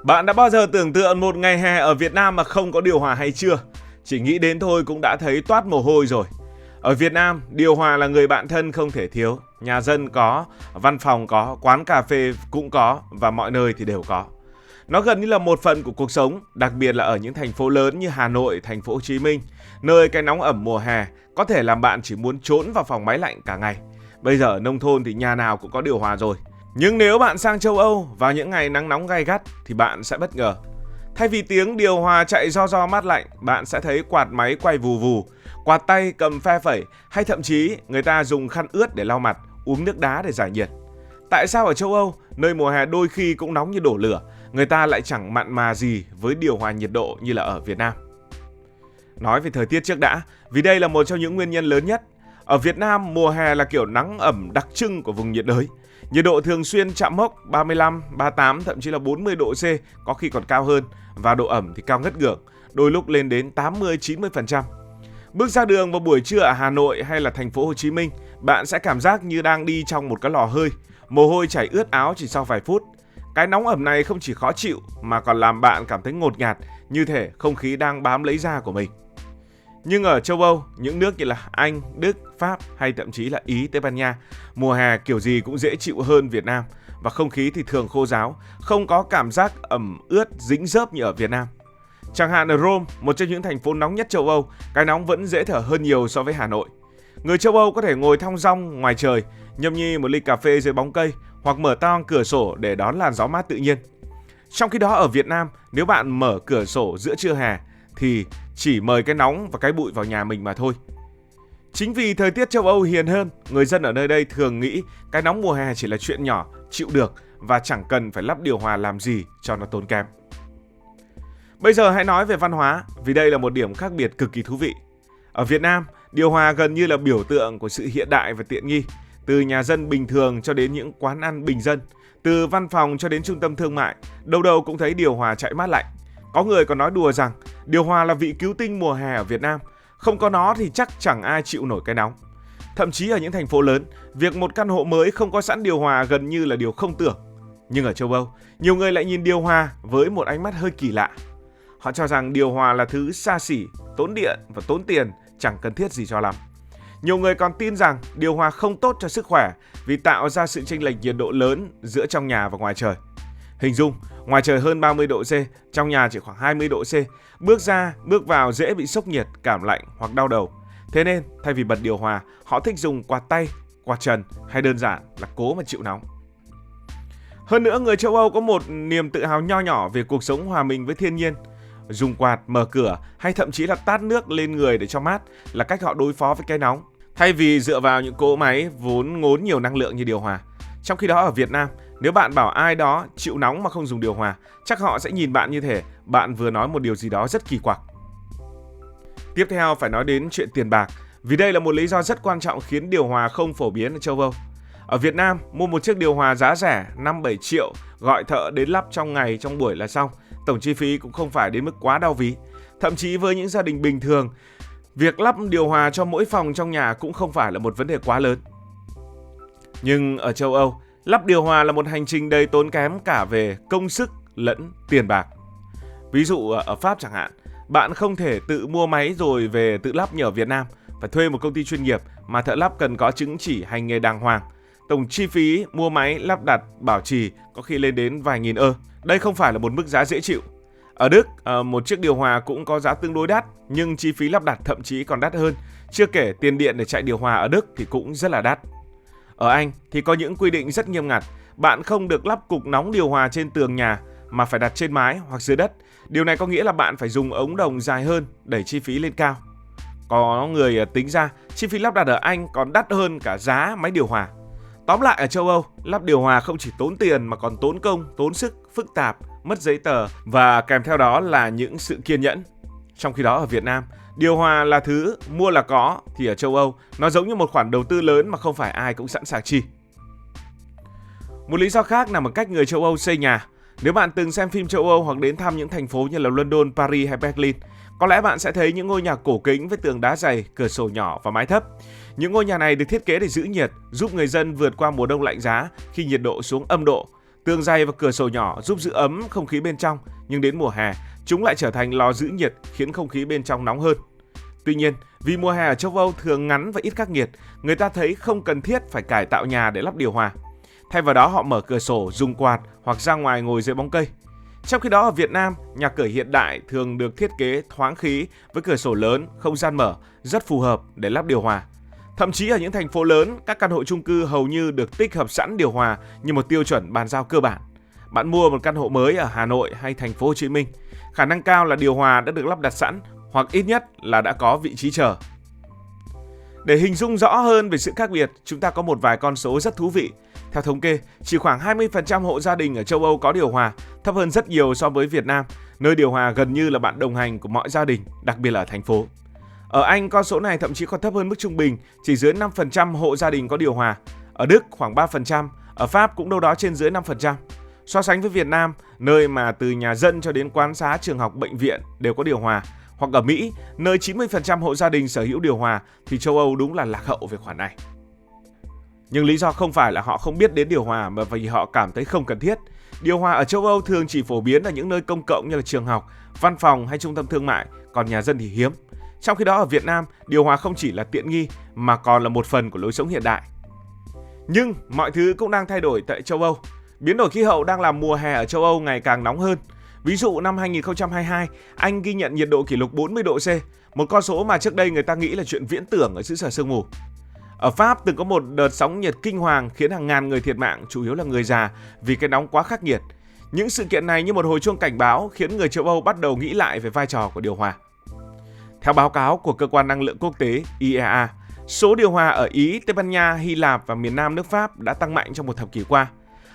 Bạn đã bao giờ tưởng tượng một ngày hè ở Việt Nam mà không có điều hòa hay chưa? Chỉ nghĩ đến thôi cũng đã thấy toát mồ hôi rồi. Ở Việt Nam, điều hòa là người bạn thân không thể thiếu. Nhà dân có, văn phòng có, quán cà phê cũng có và mọi nơi thì đều có. Nó gần như là một phần của cuộc sống, đặc biệt là ở những thành phố lớn như Hà Nội, thành phố Hồ Chí Minh, nơi cái nóng ẩm mùa hè có thể làm bạn chỉ muốn trốn vào phòng máy lạnh cả ngày. Bây giờ ở nông thôn thì nhà nào cũng có điều hòa rồi. Nhưng nếu bạn sang châu Âu vào những ngày nắng nóng gay gắt thì bạn sẽ bất ngờ. Thay vì tiếng điều hòa chạy ro mát lạnh, bạn sẽ thấy quạt máy quay vù vù, quạt tay cầm phe phẩy hay thậm chí người ta dùng khăn ướt để lau mặt, uống nước đá để giải nhiệt. Tại sao ở châu Âu, nơi mùa hè đôi khi cũng nóng như đổ lửa, người ta lại chẳng mặn mà gì với điều hòa nhiệt độ như là ở Việt Nam? Nói về thời tiết trước đã, vì đây là một trong những nguyên nhân lớn nhất. Ở Việt Nam, mùa hè là kiểu nắng ẩm đặc trưng của vùng nhiệt đới. Nhiệt độ thường xuyên chạm mốc 35, 38, thậm chí là 40 độ C, có khi còn cao hơn, và độ ẩm thì cao ngất ngưởng, đôi lúc lên đến 80, 90%. Bước ra đường vào buổi trưa ở Hà Nội hay là thành phố Hồ Chí Minh, bạn sẽ cảm giác như đang đi trong một cái lò hơi, mồ hôi chảy ướt áo chỉ sau vài phút. Cái nóng ẩm này không chỉ khó chịu mà còn làm bạn cảm thấy ngột ngạt, như thể không khí đang bám lấy da của mình. Nhưng ở châu Âu, những nước như là Anh, Đức, Pháp hay thậm chí là Ý, Tây Ban Nha, mùa hè kiểu gì cũng dễ chịu hơn Việt Nam và không khí thì thường khô ráo, không có cảm giác ẩm ướt dính dớp như ở Việt Nam. Chẳng hạn ở Rome, một trong những thành phố nóng nhất châu Âu, cái nóng vẫn dễ thở hơn nhiều so với Hà Nội. Người châu Âu có thể ngồi thong dong ngoài trời, nhâm nhi một ly cà phê dưới bóng cây hoặc mở toang cửa sổ để đón làn gió mát tự nhiên. Trong khi đó ở Việt Nam, nếu bạn mở cửa sổ giữa trưa hè thì chỉ mời cái nóng và cái bụi vào nhà mình mà thôi. Chính vì thời tiết châu Âu hiền hơn, người dân ở nơi đây thường nghĩ cái nóng mùa hè chỉ là chuyện nhỏ, chịu được và chẳng cần phải lắp điều hòa làm gì cho nó tốn kém. Bây giờ hãy nói về văn hóa, vì đây là một điểm khác biệt cực kỳ thú vị. Ở Việt Nam, điều hòa gần như là biểu tượng của sự hiện đại và tiện nghi, từ nhà dân bình thường cho đến những quán ăn bình dân, từ văn phòng cho đến trung tâm thương mại, đâu đâu cũng thấy điều hòa chạy mát lạnh. Có người còn nói đùa rằng điều hòa là vị cứu tinh mùa hè ở Việt Nam, không có nó thì chắc chẳng ai chịu nổi cái nóng. Thậm chí ở những thành phố lớn, việc một căn hộ mới không có sẵn điều hòa gần như là điều không tưởng. Nhưng ở châu Âu, nhiều người lại nhìn điều hòa với một ánh mắt hơi kỳ lạ. Họ cho rằng điều hòa là thứ xa xỉ, tốn điện và tốn tiền, chẳng cần thiết gì cho lắm. Nhiều người còn tin rằng điều hòa không tốt cho sức khỏe vì tạo ra sự chênh lệch nhiệt độ lớn giữa trong nhà và ngoài trời. Hình dung, ngoài trời hơn 30 độ C, trong nhà chỉ khoảng 20 độ C. Bước vào dễ bị sốc nhiệt, cảm lạnh hoặc đau đầu. Thế nên, thay vì bật điều hòa, họ thích dùng quạt tay, quạt trần hay đơn giản là cố mà chịu nóng. Hơn nữa, người châu Âu có một niềm tự hào nho nhỏ về cuộc sống hòa mình với thiên nhiên. Dùng quạt, mở cửa hay thậm chí là tát nước lên người để cho mát là cách họ đối phó với cái nóng, thay vì dựa vào những cỗ máy vốn ngốn nhiều năng lượng như điều hòa. Trong khi đó ở Việt Nam, nếu bạn bảo ai đó chịu nóng mà không dùng điều hòa, chắc họ sẽ nhìn bạn như thể bạn vừa nói một điều gì đó rất kỳ quặc. Tiếp theo phải nói đến chuyện tiền bạc, vì đây là một lý do rất quan trọng khiến điều hòa không phổ biến ở châu Âu. Ở Việt Nam, mua một chiếc điều hòa giá rẻ 5-7 triệu, gọi thợ đến lắp trong ngày trong buổi là xong. Tổng chi phí cũng không phải đến mức quá đau ví. Thậm chí với những gia đình bình thường, việc lắp điều hòa cho mỗi phòng trong nhà cũng không phải là một vấn đề quá lớn. Nhưng ở châu Âu, lắp điều hòa là một hành trình đầy tốn kém cả về công sức lẫn tiền bạc. Ví dụ ở Pháp chẳng hạn, bạn không thể tự mua máy rồi về tự lắp như ở Việt Nam, phải thuê một công ty chuyên nghiệp mà thợ lắp cần có chứng chỉ hành nghề đàng hoàng. Tổng chi phí mua máy, lắp đặt, bảo trì có khi lên đến vài nghìn ơ. Đây không phải là một mức giá dễ chịu. Ở Đức, một chiếc điều hòa cũng có giá tương đối đắt, nhưng chi phí lắp đặt thậm chí còn đắt hơn. Chưa kể tiền điện để chạy điều hòa ở Đức thì cũng rất là đắt. Ở Anh thì có những quy định rất nghiêm ngặt. Bạn không được lắp cục nóng điều hòa trên tường nhà mà phải đặt trên mái hoặc dưới đất. Điều này có nghĩa là bạn phải dùng ống đồng dài hơn, đẩy chi phí lên cao. Có người tính ra chi phí lắp đặt ở Anh còn đắt hơn cả giá máy điều hòa. Tóm lại ở châu Âu, lắp điều hòa không chỉ tốn tiền mà còn tốn công, tốn sức, phức tạp, mất giấy tờ và kèm theo đó là những sự kiên nhẫn. Trong khi đó ở Việt Nam, điều hòa là thứ mua là có, thì ở châu Âu nó giống như một khoản đầu tư lớn mà không phải ai cũng sẵn sàng chi. Một lý do khác nằm ở cách người châu Âu xây nhà. Nếu bạn từng xem phim châu Âu hoặc đến thăm những thành phố như là London, Paris hay Berlin, có lẽ bạn sẽ thấy những ngôi nhà cổ kính với tường đá dày, cửa sổ nhỏ và mái thấp. Những ngôi nhà này được thiết kế để giữ nhiệt, giúp người dân vượt qua mùa đông lạnh giá khi nhiệt độ xuống âm độ. Tường dày và cửa sổ nhỏ giúp giữ ấm không khí bên trong, nhưng đến mùa hè, chúng lại trở thành lò giữ nhiệt khiến không khí bên trong nóng hơn. Tuy nhiên, vì mùa hè ở châu Âu thường ngắn và ít khắc nghiệt, người ta thấy không cần thiết phải cải tạo nhà để lắp điều hòa. Thay vào đó họ mở cửa sổ, dùng quạt hoặc ra ngoài ngồi dưới bóng cây. Trong khi đó ở Việt Nam, nhà cửa hiện đại thường được thiết kế thoáng khí với cửa sổ lớn, không gian mở, rất phù hợp để lắp điều hòa. Thậm chí ở những thành phố lớn, các căn hộ chung cư hầu như được tích hợp sẵn điều hòa như một tiêu chuẩn bàn giao cơ bản. Bạn mua một căn hộ mới ở Hà Nội hay thành phố Hồ Chí Minh, khả năng cao là điều hòa đã được lắp đặt sẵn hoặc ít nhất là đã có vị trí chờ. Để hình dung rõ hơn về sự khác biệt, chúng ta có một vài con số rất thú vị. Theo thống kê, chỉ khoảng 20% hộ gia đình ở châu Âu có điều hòa, thấp hơn rất nhiều so với Việt Nam, nơi điều hòa gần như là bạn đồng hành của mọi gia đình, đặc biệt là ở thành phố. Ở Anh, con số này thậm chí còn thấp hơn mức trung bình, chỉ dưới 5% hộ gia đình có điều hòa. Ở Đức khoảng 3%, ở Pháp cũng đâu đó trên dưới 5%. So sánh với Việt Nam, nơi mà từ nhà dân cho đến quán xá, trường học, bệnh viện đều có điều hòa, hoặc ở Mỹ, nơi 90% hộ gia đình sở hữu điều hòa, thì châu Âu đúng là lạc hậu về khoản này. Nhưng lý do không phải là họ không biết đến điều hòa mà vì họ cảm thấy không cần thiết. Điều hòa ở châu Âu thường chỉ phổ biến ở những nơi công cộng như là trường học, văn phòng hay trung tâm thương mại, còn nhà dân thì hiếm. Trong khi đó ở Việt Nam, điều hòa không chỉ là tiện nghi mà còn là một phần của lối sống hiện đại. Nhưng mọi thứ cũng đang thay đổi tại châu Âu. Biến đổi khí hậu đang làm mùa hè ở châu Âu ngày càng nóng hơn. Ví dụ năm 2022, Anh ghi nhận nhiệt độ kỷ lục 40 độ C, một con số mà trước đây người ta nghĩ là chuyện viễn tưởng ở xứ sở sương mù. Ở Pháp từng có một đợt sóng nhiệt kinh hoàng khiến hàng ngàn người thiệt mạng, chủ yếu là người già, vì cái nóng quá khắc nghiệt. Những sự kiện này như một hồi chuông cảnh báo khiến người châu Âu bắt đầu nghĩ lại về vai trò của điều hòa. Theo báo cáo của Cơ quan Năng lượng Quốc tế IEA, số điều hòa ở Ý, Tây Ban Nha, Hy Lạp và miền Nam nước Pháp đã tăng mạnh trong một thập kỷ qua.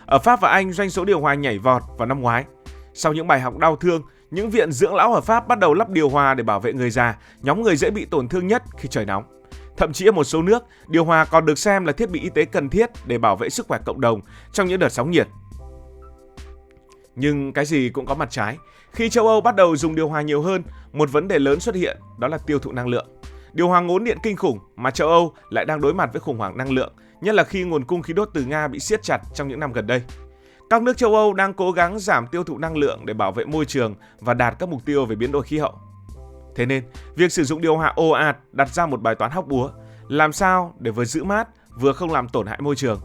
Ở Pháp và Anh, doanh số điều hòa nhảy vọt vào năm ngoái. Sau những bài học đau thương, những viện dưỡng lão ở Pháp bắt đầu lắp điều hòa để bảo vệ người già, nhóm người dễ bị tổn thương nhất khi trời nóng. Thậm chí ở một số nước, điều hòa còn được xem là thiết bị y tế cần thiết để bảo vệ sức khỏe cộng đồng trong những đợt sóng nhiệt. Nhưng cái gì cũng có mặt trái. Khi châu Âu bắt đầu dùng điều hòa nhiều hơn, một vấn đề lớn xuất hiện, đó là tiêu thụ năng lượng. Điều hòa ngốn điện kinh khủng mà châu Âu lại đang đối mặt với khủng hoảng năng lượng, nhất là khi nguồn cung khí đốt từ Nga bị siết chặt trong những năm gần đây. Các nước châu Âu đang cố gắng giảm tiêu thụ năng lượng để bảo vệ môi trường và đạt các mục tiêu về biến đổi khí hậu. Thế nên, việc sử dụng điều hòa ồ ạt đặt ra một bài toán hóc búa, làm sao để vừa giữ mát, vừa không làm tổn hại môi trường.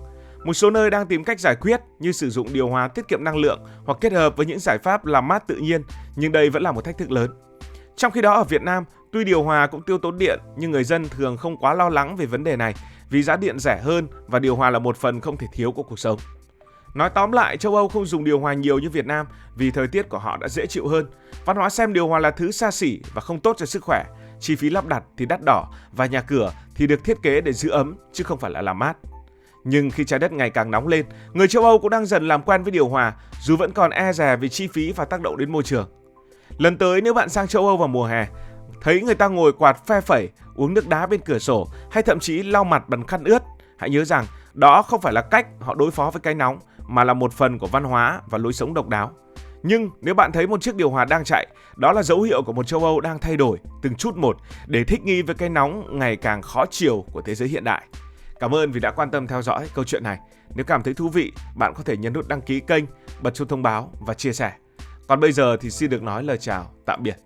Một số nơi đang tìm cách giải quyết như sử dụng điều hòa tiết kiệm năng lượng hoặc kết hợp với những giải pháp làm mát tự nhiên, nhưng đây vẫn là một thách thức lớn. Trong khi đó ở Việt Nam, tuy điều hòa cũng tiêu tốn điện, nhưng người dân thường không quá lo lắng về vấn đề này vì giá điện rẻ hơn và điều hòa là một phần không thể thiếu của cuộc sống. Nói tóm lại, châu Âu không dùng điều hòa nhiều như Việt Nam vì thời tiết của họ đã dễ chịu hơn. Văn hóa xem điều hòa là thứ xa xỉ và không tốt cho sức khỏe. Chi phí lắp đặt thì đắt đỏ và nhà cửa thì được thiết kế để giữ ấm chứ không phải là làm mát. Nhưng khi trái đất ngày càng nóng lên, người châu Âu cũng đang dần làm quen với điều hòa dù vẫn còn e dè vì chi phí và tác động đến môi trường. Lần tới nếu bạn sang châu Âu vào mùa hè, thấy người ta ngồi quạt phe phẩy, uống nước đá bên cửa sổ hay thậm chí lau mặt bằng khăn ướt, hãy nhớ rằng đó không phải là cách họ đối phó với cái nóng mà là một phần của văn hóa và lối sống độc đáo. Nhưng nếu bạn thấy một chiếc điều hòa đang chạy, đó là dấu hiệu của một châu Âu đang thay đổi từng chút một để thích nghi với cái nóng ngày càng khó chịu của thế giới hiện đại. Cảm ơn vì đã quan tâm theo dõi câu chuyện này. Nếu cảm thấy thú vị, bạn có thể nhấn nút đăng ký kênh, bật chuông thông báo và chia sẻ. Còn bây giờ thì xin được nói lời chào, tạm biệt.